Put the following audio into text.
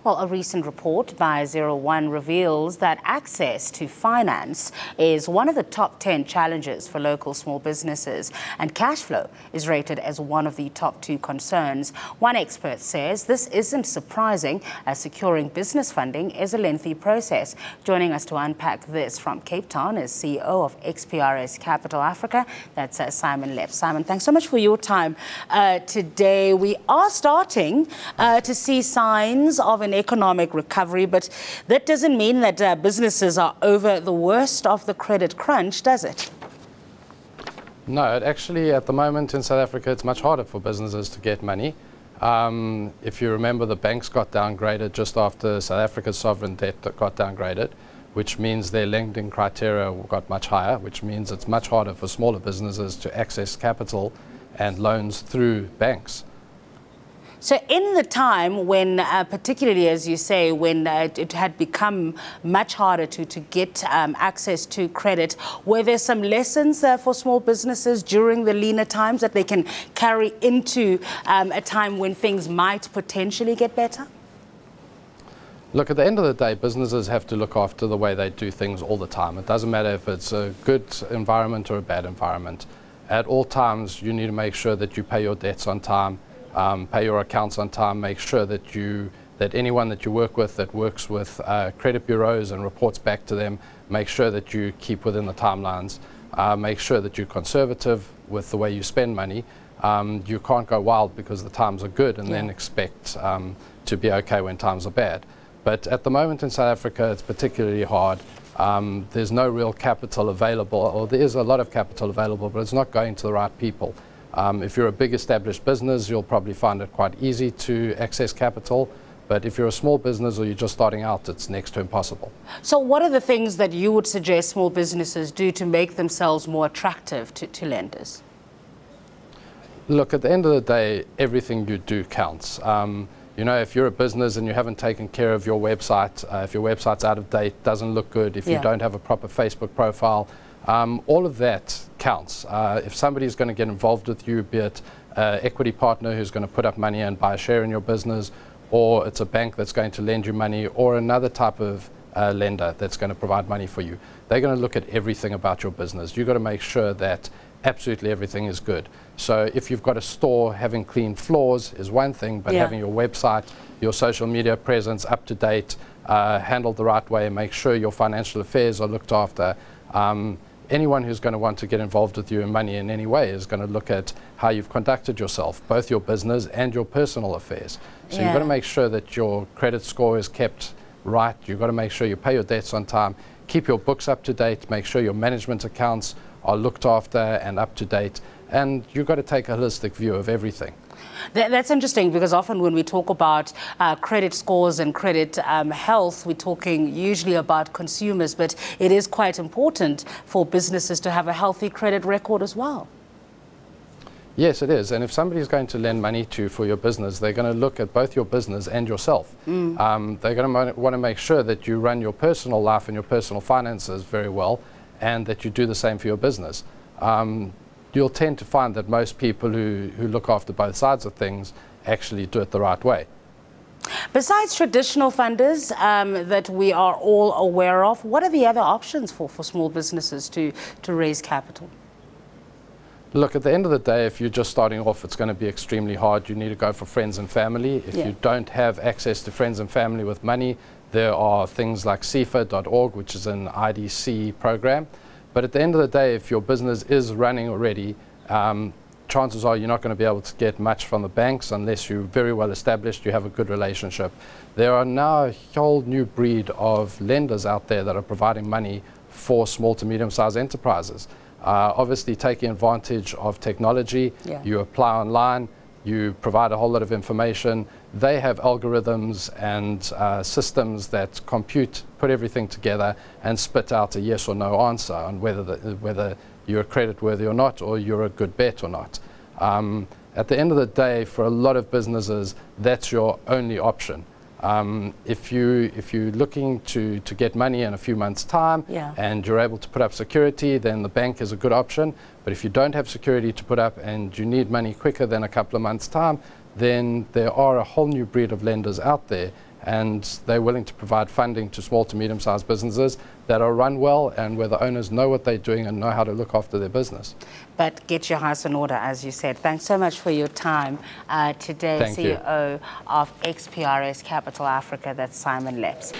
Well, a recent report by Zero One reveals that access to finance is one of the top 10 challenges for local small businesses, and cash flow is rated as one of the top 2 concerns. One expert says this isn't surprising, as securing business funding is a lengthy process. Joining us to unpack this from Cape Town is CEO of XPRS Capital Africa, that's Simon Lepp. Simon, thanks so much for your time today. We are starting to see signs of an economic recovery, but that doesn't mean that businesses are over the worst of the credit crunch, does it? No, actually at the moment in South Africa it's much harder for businesses to get money. If you remember, the banks got downgraded just after South Africa's sovereign debt got downgraded, which means their lending criteria got much higher, which means it's much harder for smaller businesses to access capital and loans through banks. So in the time when, particularly as you say, when it had become much harder to get access to credit, were there some lessons for small businesses during the leaner times that they can carry into a time when things might potentially get better? Look, at the end of the day, businesses have to look after the way they do things all the time. It doesn't matter if it's a good environment or a bad environment. At all times, you need to make sure that you pay your debts on time, pay your accounts on time, make sure that anyone that you work with that works with credit bureaus and reports back to them, make sure that you keep within the timelines, make sure that you're conservative with the way you spend money. You can't go wild because the times are good and then expect to be okay when times are bad. But at the moment in South Africa, it's particularly hard. There's no real capital available, or there is a lot of capital available, but it's not going to the right people. If you're a big established business, you'll probably find it quite easy to access capital. But if you're a small business or you're just starting out, it's next to impossible. So what are the things that you would suggest small businesses do to make themselves more attractive to lenders? Look, at the end of the day, everything you do counts. You know, if you're a business and you haven't taken care of your website, if your website's out of date, doesn't look good, if you don't have a proper Facebook profile, all of that counts. If somebody's going to get involved with you, be it an equity partner who's going to put up money and buy a share in your business, or it's a bank that's going to lend you money, or another type of lender that's going to provide money for you, they're going to look at everything about your business. You've got to make sure that absolutely everything is good. So if you've got a store, having clean floors is one thing, but having your website, your social media presence up to date, handled the right way, make sure your financial affairs are looked after. Anyone who's going to want to get involved with you in money in any way is going to look at how you've conducted yourself, both your business and your personal affairs. So you've got to make sure that your credit score is kept right. You've got to make sure you pay your debts on time, keep your books up to date, make sure your management accounts are looked after and up to date, and you've got to take a holistic view of everything. That's interesting, because often when we talk about credit scores and credit health, we're talking usually about consumers, but it is quite important for businesses to have a healthy credit record as well. Yes, it is. And if somebody's going to lend money to for your business, they're going to look at both your business and yourself. They're going to want to make sure that you run your personal life and your personal finances very well, and that you do the same for your business. You'll tend to find that most people who look after both sides of things actually do it the right way. Besides traditional funders that we are all aware of, what are the other options for small businesses to raise capital? Look, at the end of the day, if you're just starting off, it's going to be extremely hard. You need to go for friends and family. If you don't have access to friends and family with money, there are things like CIFA.org, which is an IDC program. But at the end of the day, if your business is running already, chances are you're not going to be able to get much from the banks unless you're very well established, you have a good relationship. There are now a whole new breed of lenders out there that are providing money for small to medium-sized enterprises. Obviously taking advantage of technology, you apply online, you provide a whole lot of information. They have algorithms and systems that compute, put everything together and spit out a yes or no answer on whether you're creditworthy or not, or you're a good bet or not. At the end of the day, for a lot of businesses, that's your only option. If you're looking to get money in a few months' time and you're able to put up security, then the bank is a good option. But if you don't have security to put up and you need money quicker than a couple of months' time, then there are a whole new breed of lenders out there, and they're willing to provide funding to small to medium-sized businesses that are run well and where the owners know what they're doing and know how to look after their business. But get your house in order, as you said. Thanks so much for your time today. Thank you. CEO of XPRS Capital Africa, that's Simon Leps.